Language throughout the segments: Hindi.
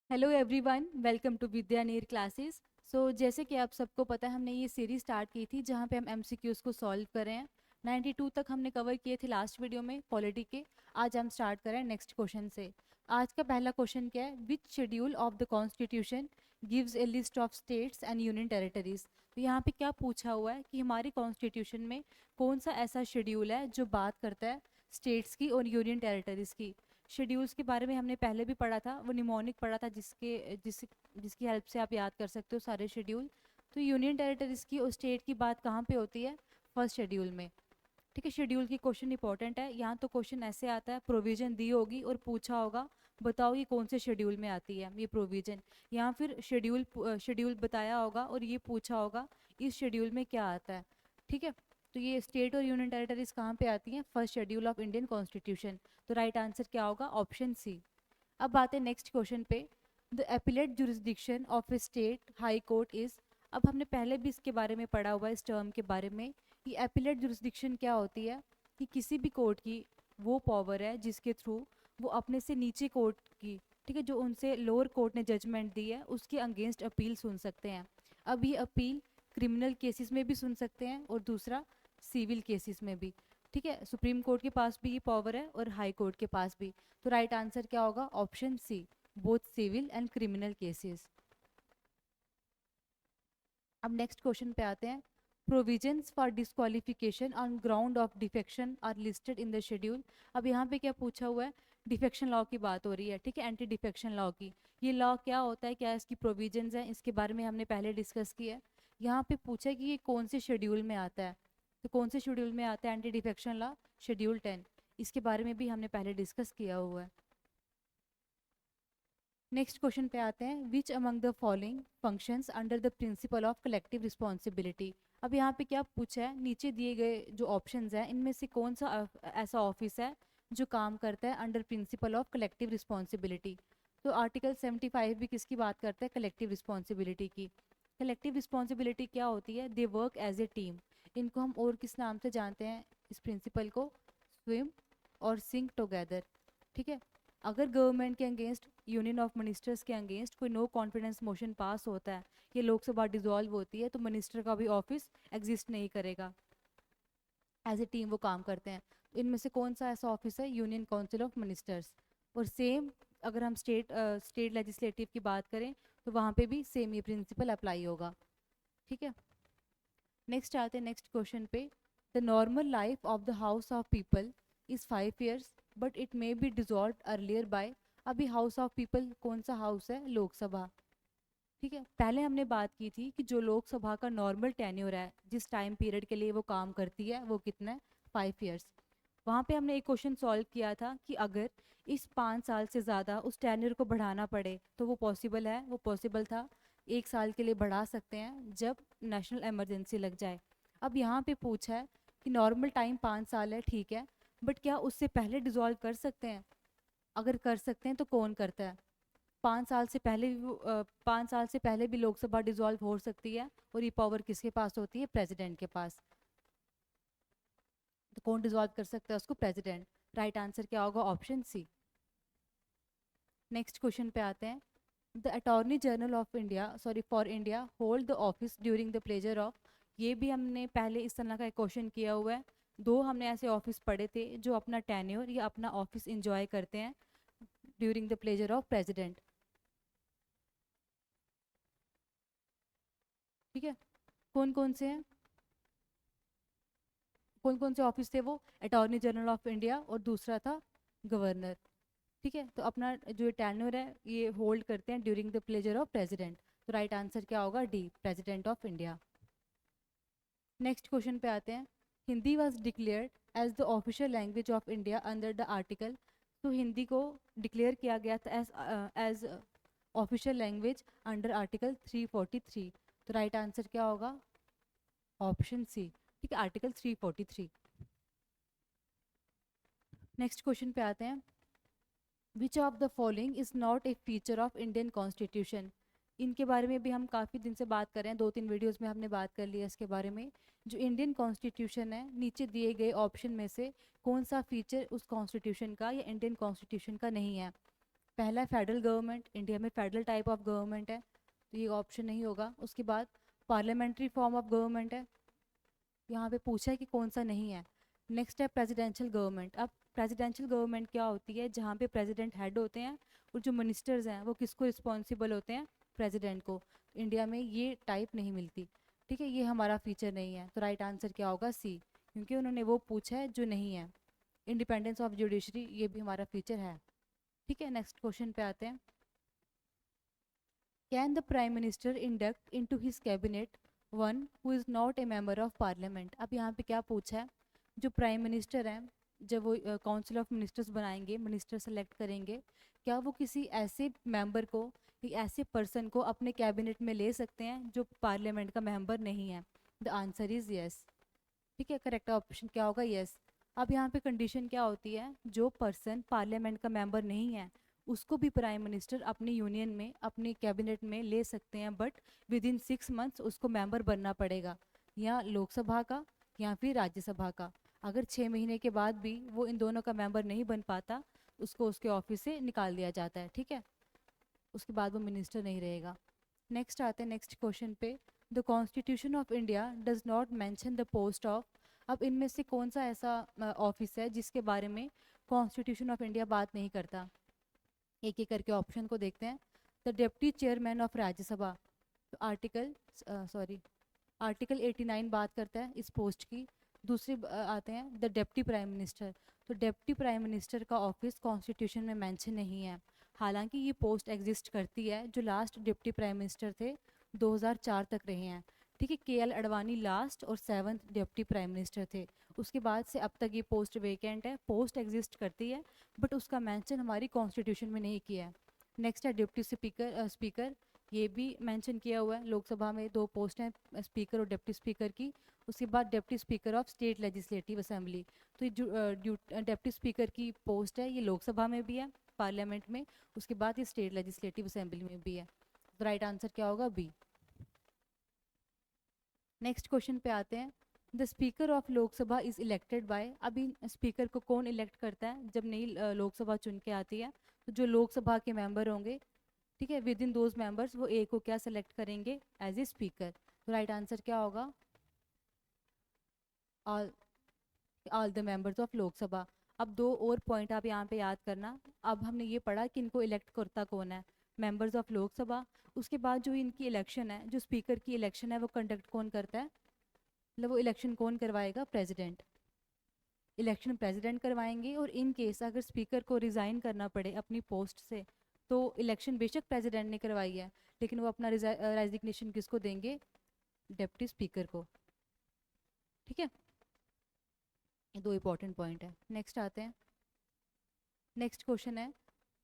हेलो एवरीवन, वेलकम टू विद्या नीर क्लासेस। जैसे कि आप सबको पता है, हमने ये सीरीज स्टार्ट की थी जहाँ पे हम एमसीक्यूज को सॉल्व कर रहे हैं। 92 तक हमने कवर किए थे लास्ट वीडियो में पॉलिटी के। आज हम स्टार्ट कर रहे हैं नेक्स्ट क्वेश्चन से। आज का पहला क्वेश्चन क्या है? Which schedule of the constitution gives a list of states and union territories. तो यहाँ पे क्या पूछा हुआ है कि हमारी कॉन्स्टिट्यूशन में कौन सा ऐसा शेड्यूल है जो बात करता है स्टेट्स की और यूनियन टेरिटरीज की। शेड्यूल्स के बारे में हमने पहले भी पढ़ा था, वो निमोनिक पढ़ा था जिसकी हेल्प से आप याद कर सकते हो सारे शेड्यूल। तो यूनियन टेरिटरीज की और स्टेट की बात कहाँ पे होती है? फर्स्ट शेड्यूल में। ठीक है, शेड्यूल की क्वेश्चन इंपॉर्टेंट है। यहाँ तो क्वेश्चन ऐसे आता है, प्रोविजन दी होगी और पूछा होगा बताओ ये कौन से शेड्यूल में आती है ये प्रोविजन, या फिर शेड्यूल बताया होगा और ये पूछा होगा इस शेड्यूल में क्या आता है। ठीक है, तो ये स्टेट और यूनियन टेरिटरीज कहाँ पे आती हैं? First schedule of Indian constitution. तो राइट आंसर क्या होगा? Option C. अब बात है नेक्स्ट क्वेश्चन पे। The appellate jurisdiction of a state high court is. अब हमने पहले भी इसके बारे में पढ़ा हुआ है, इस टर्म के बारे में। कि एपिलेट जुरिस्डिक्शन क्या होती है? कि किसी भी कोर्ट की वो पावर है जिसके थ्रू वो अपने से नीचे कोर्ट की, ठीक है, जो उनसे लोअर कोर्ट ने जजमेंट दी है उसके अगेंस्ट अपील सुन सकते हैं। अब ये अपील क्रिमिनल केसेस में भी सुन सकते हैं और दूसरा सिविल केसेस में भी। ठीक है, सुप्रीम कोर्ट के पास भी ये पावर है और हाई कोर्ट के पास भी। तो राइट आंसर क्या होगा? Option C, both civil and criminal cases. अब नेक्स्ट क्वेश्चन पे आते हैं। Provisions for disqualification on ground of defection are listed in the schedule. अब यहाँ पे क्या पूछा हुआ है? डिफेक्शन लॉ की बात हो रही है, ठीक है, एंटी डिफेक्शन लॉ की। ये लॉ क्या होता है, क्या इसकी प्रोविजंस हैं, इसके बारे में हमने पहले डिस्कस किया है। यहाँ पे पूछा है कि ये कौन से शेड्यूल में आता है। तो कौन से शेड्यूल में आता है एंटी डिफेक्शन लॉ? शेड्यूल 10। इसके बारे में भी हमने पहले डिस्कस किया हुआ है। नेक्स्ट क्वेश्चन पे आते हैं। Which among the following functions under the principal of collective responsibility. अब यहाँ पे क्या पूछा है? नीचे दिए गए जो ऑप्शंस हैं इनमें से कौन सा ऐसा ऑफिस है जो काम करता है under principle of collective responsibility. तो आर्टिकल 75 भी किसकी बात करता है? कलेक्टिव रिस्पॉन्सिबिलिटी की। कलेक्टिव रिस्पॉन्सिबिलिटी क्या होती है? They work as a team. इनको हम और किस नाम से जानते हैं इस प्रिंसिपल को? स्विम और सिंक टुगेदर। ठीक है, अगर गवर्नमेंट के अगेंस्ट, यूनियन ऑफ मिनिस्टर्स के अगेंस्ट कोई नो कॉन्फिडेंस मोशन पास होता है, ये लोकसभा डिसॉल्व होती है, तो मिनिस्टर का भी ऑफिस एग्जिस्ट नहीं करेगा। एज ए टीम वो काम करते हैं। तो इनमें से कौन सा ऐसा ऑफिस है? Union council of ministers. और सेम अगर हम स्टेट लेजिस्लेटिव की बात करें तो वहाँ पे भी सेम ये प्रिंसिपल अप्लाई होगा। ठीक है, नेक्स्ट आते हैं नेक्स्ट क्वेश्चन पे। The normal life of the house of people is 5 years but it may be dissolve earlier bye. अभी हाउस ऑफ पीपल कौन सा हाउस है? लोकसभा। ठीक है, पहले हमने बात की थी कि जो लोकसभा का नॉर्मल टेन्योर है, जिस टाइम पीरियड के लिए वो काम करती है, वो कितना है? 5 years। वहाँ पे हमने एक क्वेश्चन सॉल्व किया था कि अगर इस 5 साल से ज़्यादा उस टेन्योर को बढ़ाना पड़े तो वो पॉसिबल है, वो पॉसिबल था। 1 साल के लिए बढ़ा सकते हैं जब नेशनल इमरजेंसी लग जाए। अब यहाँ पे पूछा है कि नॉर्मल टाइम 5 साल है, ठीक है, बट क्या उससे पहले डिजॉल्व कर सकते हैं? अगर कर सकते हैं तो कौन करता है? 5 साल से पहले भी 5 साल से पहले भी लोकसभा डिसॉल्व हो सकती है और ये पावर किसके पास होती है? प्रेसिडेंट के पास। तो कौन डिसॉल्व कर सकता है उसको? प्रेसिडेंट। राइट आंसर क्या होगा? ऑप्शन सी। नेक्स्ट क्वेश्चन पे आते हैं। The attorney general of India, sorry, for India hold the office during the pleasure of. ये भी हमने पहले इस तरह का एक क्वेश्चन किया हुआ है। दो हमने ऐसे ऑफिस पढ़े थे जो अपना टेन्योर या अपना ऑफिस इंजॉय करते हैं during the pleasure of president. ठीक है, कौन कौन से हैं? कौन कौन से ऑफिस थे वो? अटॉर्नी जनरल ऑफ इंडिया और दूसरा था गवर्नर। ठीक है, तो अपना जो टेन्योर है ये होल्ड करते हैं during the pleasure of president. तो राइट आंसर क्या होगा? D, president of India. Next question पे आते हैं। Hindi was declared as the official language of India under the article. तो हिंदी को डिक्लेयर किया गया था as official language under article 343। तो राइट आंसर क्या होगा? Option C. ठीक है, आर्टिकल 343। नेक्स्ट क्वेश्चन पे आते हैं। Which of the following is not a feature of Indian constitution. इनके बारे में भी हम काफ़ी दिन से बात कर रहे हैं, 2-3 वीडियोस में हमने बात कर लिया इसके बारे में। जो इंडियन कॉन्स्टिट्यूशन है, नीचे दिए गए ऑप्शन में से कौन सा फीचर उस कॉन्स्टिट्यूशन का या इंडियन कॉन्स्टिट्यूशन का नहीं है? पहला है फेडरल गवर्नमेंट, इंडिया में फेडरल टाइप ऑफ गवर्नमेंट है, तो ये ऑप्शन नहीं होगा। उसके बाद पार्लियामेंट्री फॉर्म ऑफ गवर्नमेंट है, यहाँ पे पूछा है कि कौन सा नहीं है। नेक्स्ट है प्रेसिडेंशियल गवर्नमेंट। अब प्रेसिडेंशियल गवर्नमेंट क्या होती है, जहाँ पे प्रेसिडेंट हेड होते हैं और जो मिनिस्टर्स हैं वो किसको रिस्पॉन्सिबल होते हैं, प्रेसिडेंट को। इंडिया में ये टाइप नहीं मिलती, ठीक है, ये हमारा फीचर नहीं है। तो राइट आंसर क्या होगा, सी, क्योंकि उन्होंने वो पूछा है जो नहीं है। इंडिपेंडेंस ऑफ जुडिशरी ये भी हमारा फीचर है, ठीक है। नेक्स्ट क्वेश्चन पे आते हैं। Can the prime minister induct into his cabinet one who is not a member of parliament. अब यहाँ पे क्या पूछा है, जो प्राइम मिनिस्टर हैं जब वो काउंसिल ऑफ मिनिस्टर्स बनाएंगे, मिनिस्टर सेलेक्ट करेंगे, क्या वो किसी ऐसे मेंबर को, एक ऐसे पर्सन को अपने कैबिनेट में ले सकते हैं जो पार्लियामेंट का मेंबर नहीं है। द आंसर इज़ यस, ठीक है, करेक्ट ऑप्शन क्या होगा, यस। अब यहाँ पे कंडीशन क्या होती है, जो पर्सन पार्लियामेंट का मेंबर नहीं है उसको भी प्राइम मिनिस्टर अपनी यूनियन में, अपनी कैबिनेट में ले सकते हैं, बट विद इन 6 मंथ्स उसको मेंबर बनना पड़ेगा, या लोकसभा का या फिर राज्यसभा का। अगर 6 महीने के बाद भी वो इन दोनों का मेंबर नहीं बन पाता, उसको उसके ऑफिस से निकाल दिया जाता है, ठीक है, उसके बाद वो मिनिस्टर नहीं रहेगा। नेक्स्ट आते हैं नेक्स्ट क्वेश्चन पे। The constitution of India does not mention the post of. अब इनमें से कौन सा ऐसा ऑफिस है जिसके बारे में कॉन्स्टिट्यूशन ऑफ इंडिया बात नहीं करता। एक एक करके ऑप्शन को देखते हैं। The deputy chairman of Rajya Sabha, तो आर्टिकल 89 बात करता है इस पोस्ट की। दूसरी आते हैं द डिप्टी प्राइम मिनिस्टर, तो डिप्टी प्राइम मिनिस्टर का ऑफिस कॉन्स्टिट्यूशन में मेंशन नहीं है, हालांकि ये पोस्ट एग्जिस्ट करती है। जो लास्ट डिप्टी प्राइम मिनिस्टर थे 2004 तक रहे हैं, ठीक है, KL अडवाणी लास्ट और 7th डिप्टी प्राइम मिनिस्टर थे। उसके बाद से अब तक ये पोस्ट वेकेंट है, पोस्ट एग्जिस्ट करती है, बट उसका मेंशन हमारी कॉन्स्टिट्यूशन में नहीं किया है। नेक्स्ट है डिप्टी स्पीकर, ये भी मेंशन किया हुआ है, लोकसभा में 2 पोस्ट हैं, स्पीकर और डिप्टी स्पीकर की। उसके बाद deputy speaker of state legislative assembly, तो ये जो डिप्टी स्पीकर की पोस्ट है ये लोकसभा में भी है, पार्लियामेंट में, उसके बाद ये स्टेट लेजिस्लेटिव असेंबली में भी है। तो राइट आंसर क्या होगा, बी। नेक्स्ट क्वेश्चन पे आते हैं। The speaker of Lok Sabha is elected by. अभी स्पीकर को कौन इलेक्ट करता है जब नई लोकसभा चुन के आती है, तो जो लोकसभा के मेंबर होंगे, ठीक है, विद इन दोज मेंबर्स वो एक को क्या सेलेक्ट करेंगे एज ए स्पीकर। तो राइट आंसर क्या होगा, all all the members of Lok Sabha. अब 2 और पॉइंट आप यहाँ पे याद करना। अब हमने ये पढ़ा कि इनको इलेक्ट करता कौन है, मेंबर्स ऑफ लोकसभा। उसके बाद जो इनकी इलेक्शन है, जो स्पीकर की इलेक्शन है वो कंडक्ट कौन करता है, मतलब वो इलेक्शन कौन करवाएगा, प्रेसिडेंट। इलेक्शन प्रेसिडेंट करवाएंगे, और इन केस अगर स्पीकर को रिज़ाइन करना पड़े अपनी पोस्ट से, तो इलेक्शन बेशक प्रेसिडेंट ने करवाई है, लेकिन वो अपना रेजिग्नेशन किसको देंगे, डिप्टी स्पीकर को, ठीक है। ये 2 इंपॉर्टेंट पॉइंट है। नेक्स्ट आते हैं। नेक्स्ट क्वेश्चन है,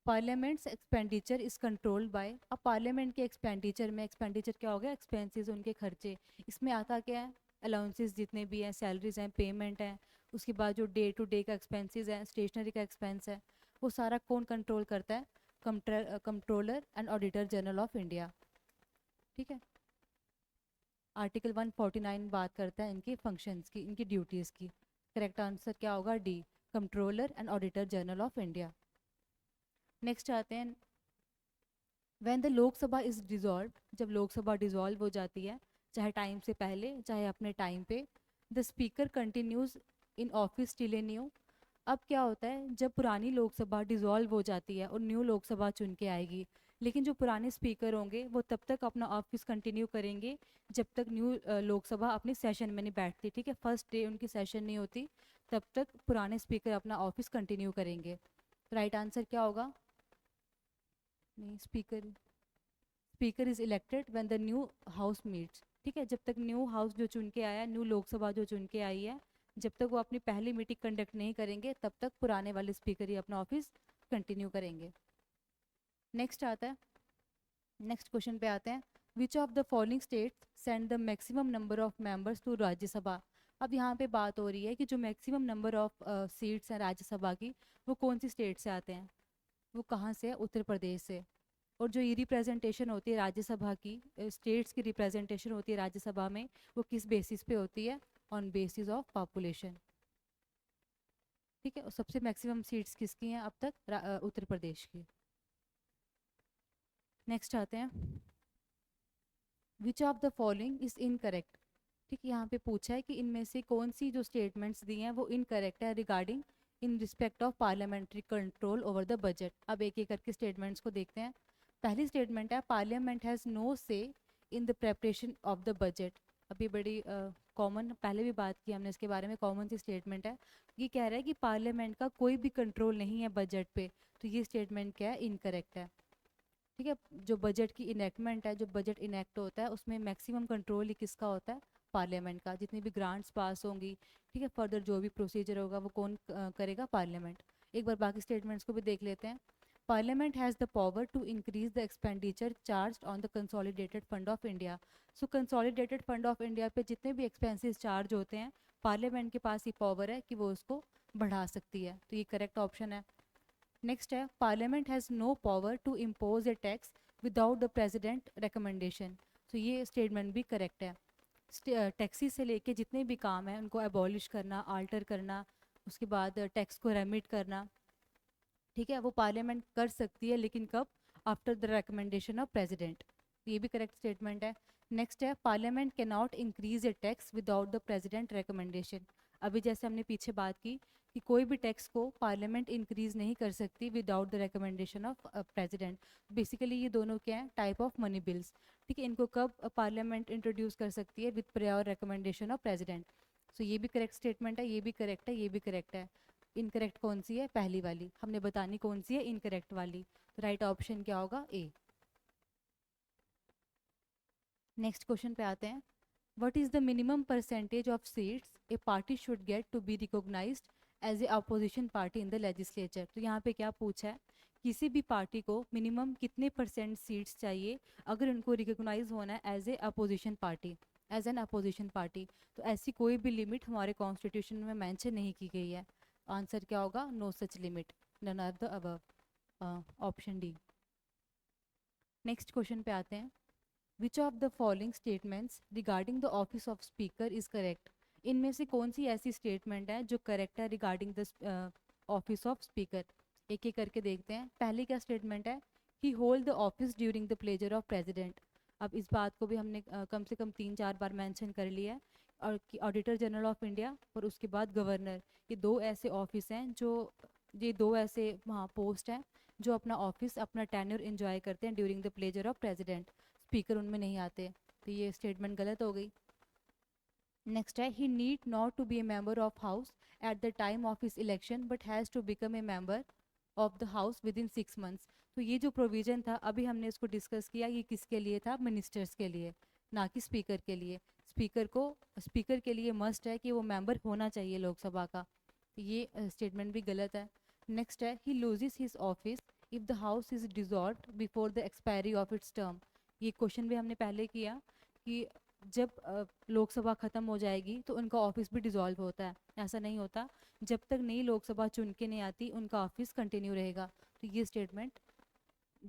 parliaments expenditure is controlled by. अब पार्लियामेंट के एक्सपेंडिचर में, एक्सपेंडिचर क्या हो गया, एक्सपेंसेस, उनके खर्चे, इसमें आता क्या है, अलाउंसेस जितने भी हैं, सैलरीज हैं, पेमेंट है, उसके बाद जो डे टू डे का एक्सपेंसेस है, स्टेशनरी का एक्सपेंस है, वो सारा कौन कंट्रोल करता है, controller and auditor general of India, ठीक है। आर्टिकल 149 बात करता है इनके फंक्शंस की, इनकी ड्यूटीज़ की। करेक्ट आंसर क्या होगा, D, controller and auditor general of India. Next आते हैं। When the Lok Sabha is dissolve, जब लोकसभा डिजॉल्व हो जाती है, चाहे टाइम से पहले चाहे अपने टाइम पे, the speaker continues in office till a new. अब क्या होता है, जब पुरानी लोकसभा डिजॉल्व हो जाती है और न्यू लोकसभा चुन के आएगी, लेकिन जो पुराने स्पीकर होंगे वो तब तक अपना ऑफिस कंटिन्यू करेंगे जब तक न्यू लोकसभा अपने सेशन में नहीं बैठती, ठीक है, फर्स्ट डे उनकी सेशन नहीं होती, तब तक पुराने स्पीकर अपना ऑफिस कंटिन्यू करेंगे। राइट आंसर क्या होगा, नहीं, speaker, speaker is elected when the new house meets, ठीक है, जब तक न्यू हाउस जो चुन के आया, न्यू लोकसभा जो चुन के आई है, जब तक वो अपनी पहली मीटिंग कंडक्ट नहीं करेंगे तब तक पुराने वाले स्पीकर ही अपना ऑफिस कंटिन्यू करेंगे। नेक्स्ट आता है, नेक्स्ट क्वेश्चन पे आते हैं। Which of the following states send the maximum number of members to Rajya Sabha. अब यहाँ पे बात हो रही है कि जो मैक्सिमम नंबर ऑफ सीट्स हैं राज्यसभा की, वो कौन सी स्टेट से आते हैं, वो कहाँ से है, उत्तर प्रदेश से। और जो ये रिप्रेजेंटेशन होती है राज्यसभा की, स्टेट्स की रिप्रेजेंटेशन होती है राज्यसभा में, वो किस बेसिस पे होती है, ऑन बेसिस ऑफ पॉपुलेशन, ठीक है। और सबसे मैक्सिमम सीट्स किसकी हैं अब तक, उत्तर प्रदेश की। नेक्स्ट आते हैं, which of the following is incorrect. ठीक है, यहाँ पे पूछा है कि इनमें से कौन सी जो स्टेटमेंट्स दी हैं वो इनकरेक्ट है regarding in respect of parliamentary control over the budget. अब एक एक करके स्टेटमेंट्स को देखते हैं। पहली स्टेटमेंट है, पार्लियामेंट हैज़ नो से in the preparation of the budget. अभी बड़ी कॉमन, पहले भी बात की हमने इसके बारे में, कॉमन सी स्टेटमेंट है। ये कह रहा है कि पार्लियामेंट का कोई भी कंट्रोल नहीं है बजट पे, तो ये स्टेटमेंट क्या है, इनकरेक्ट है। ठीक है, जो बजट की इनेक्टमेंट है, जो बजट इनेक्ट होता है उसमें मैक्सिमम कंट्रोल ही किसका होता है, पार्लियामेंट का। जितनी भी ग्रांट्स पास होंगी, ठीक है, फर्दर जो भी प्रोसीजर होगा वो कौन करेगा, पार्लियामेंट। एक बार बाकी स्टेटमेंट्स को भी देख लेते हैं। Parliament has the power to increase the expenditure charge on the consolidated fund of India. So consolidated fund of India पे जितने भी एक्सपेंसेस चार्ज होते हैं, पार्लियामेंट के पास ये पावर है कि वो उसको बढ़ा सकती है, तो ये करेक्ट ऑप्शन है। नेक्स्ट है, parliament has no power to impose a tax without the president recommendation. तो ये स्टेटमेंट भी करेक्ट है। टैक्सी से लेके जितने भी काम हैं उनको एबॉलिश करना, आल्टर करना, उसके बाद टैक्स को रेमिट करना, ठीक है, वो पार्लियामेंट कर सकती है, लेकिन कब, after the recommendation of president. ये भी करेक्ट स्टेटमेंट है। नेक्स्ट है, parliament can not increase A tax without the president recommendation. अभी जैसे हमने पीछे बात की कि कोई भी टैक्स को पार्लियामेंट इंक्रीज नहीं कर सकती without the recommendation of president. Basically ये दोनों क्या हैं, टाइप ऑफ मनी बिल्स। ठीक है, इनको कब पार्लियामेंट इंट्रोड्यूस कर सकती है, with prior recommendation of president. So ये भी करेक्ट स्टेटमेंट है, ये भी करेक्ट है, ये भी करेक्ट है। इनकरेक्ट कौन सी है, पहली वाली। हमने बतानी कौन सी है, इनकरेक्ट वाली। राइट ऑप्शन क्या होगा, ए। नेक्स्ट क्वेश्चन पे आते हैं। What is the minimum percentage of seats a party should get to be recognised as a opposition party in the legislature. तो यहाँ पे क्या पूछा है, किसी भी पार्टी को मिनिमम कितने परसेंट सीट्स चाहिए अगर उनको रिकॉग्नाइज होना है as a opposition party, as an opposition party. तो ऐसी कोई भी लिमिट हमारे कॉन्स्टिट्यूशन में मेंशन नहीं की गई है। आंसर क्या होगा, no such limit, none are the above, option D. Next question पे आते हैं। Which of the following statements regarding the office of speaker is correct. इनमें से कौन सी ऐसी स्टेटमेंट है जो करेक्ट है regarding the office of speaker. एक एक करके देखते हैं। पहली क्या स्टेटमेंट है, he hold the office during the pleasure of president. अब इस बात को भी हमने कम से कम 3-4 बार मेंशन कर लिया है। और ऑडिटर जनरल ऑफ इंडिया और उसके बाद गवर्नर, ये दो ऐसे ऑफिस हैं जो, ये दो ऐसे वहाँ पोस्ट हैं जो अपना ऑफिस, अपना टेन्योर एंजॉय करते हैं during the pleasure of president. Speaker उनमें नहीं आते, तो ये स्टेटमेंट गलत हो गई। नेक्स्ट है, he need not to be a member of house at the time of his election but has to become a member of the house within 6 months. तो ये जो प्रोविजन था, अभी हमने इसको डिस्कस किया, ये किसके लिए था, मिनिस्टर्स के लिए, ना कि स्पीकर के लिए। स्पीकर के लिए मस्ट है कि वो मेंबर होना चाहिए लोकसभा का, ये स्टेटमेंट भी गलत है। नेक्स्ट है, ही loses his office if the house is dissolved before the expiry of its term. ये क्वेश्चन भी हमने पहले किया कि जब लोकसभा ख़त्म हो जाएगी तो उनका ऑफिस भी डिसॉल्व होता है, ऐसा नहीं होता। जब तक नई लोकसभा चुन के नहीं आती उनका ऑफिस कंटिन्यू रहेगा, तो ये स्टेटमेंट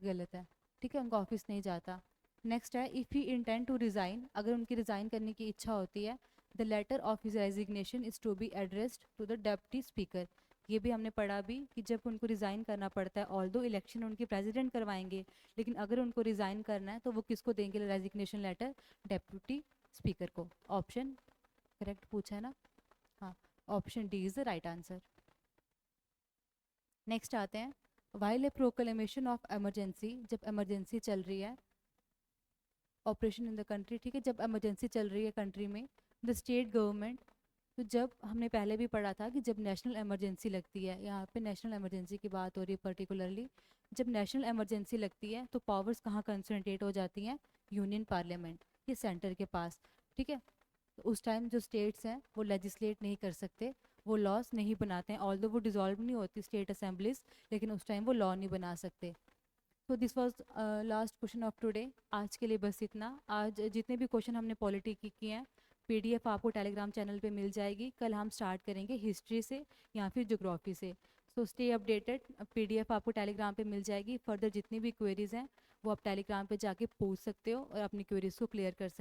गलत है। ठीक है, उनका ऑफिस नहीं जाता। नेक्स्ट है, if he intend to resign, अगर उनकी रिज़ाइन करने की इच्छा होती है, the letter of his resignation is to be addressed to the deputy speaker. ये भी हमने पढ़ा भी कि जब उनको रिज़ाइन करना पड़ता है, ऑल दो इलेक्शन उनके प्रेसिडेंट करवाएंगे, लेकिन अगर उनको रिज़ाइन करना है तो वो किसको देंगे रेजिग्नेशन लेटर, डेप्यूटी स्पीकर को। ऑप्शन करेक्ट पूछा है ना, हाँ, option D is the right answer. Next आते हैं, while a proclamation of emergency, जब एमरजेंसी चल रही है, ऑपरेशन इन द कंट्री, ठीक है, जब एमरजेंसी चल रही है कंट्री में, द स्टेट गवर्नमेंट, तो जब हमने पहले भी पढ़ा था कि जब नेशनल इमरजेंसी लगती है, यहाँ पे नेशनल इमरजेंसी की बात हो रही है पर्टिकुलरली, जब नेशनल इमरजेंसी लगती है तो पावर्स कहाँ कंसंट्रेट हो जाती हैं, यूनियन पार्लियामेंट, ये सेंटर के पास। ठीक है, तो उस टाइम जो स्टेट्स हैं वो लेजिस्लेट नहीं कर सकते, वो लॉज नहीं बनाते हैं, ऑल्दो वो डिज़ोल्व नहीं होती स्टेट असेंबलीज, लेकिन उस टाइम वो लॉ नहीं बना सकते। तो this was last question of today. आज के लिए बस इतना। आज जितने भी क्वेश्चन हमने पॉलिटी की किए हैं, पीडीएफ आपको टेलीग्राम चैनल पे मिल जाएगी। कल हम स्टार्ट करेंगे हिस्ट्री से या फिर ज्योग्राफी से। सो स्टे अपडेटेड, पीडीएफ आपको टेलीग्राम पे मिल जाएगी। फर्दर जितनी भी क्वेरीज़ हैं वो आप टेलीग्राम पे जाके पूछ सकते हो और अपनी क्वेरीज़ को क्लियर कर सकते हो।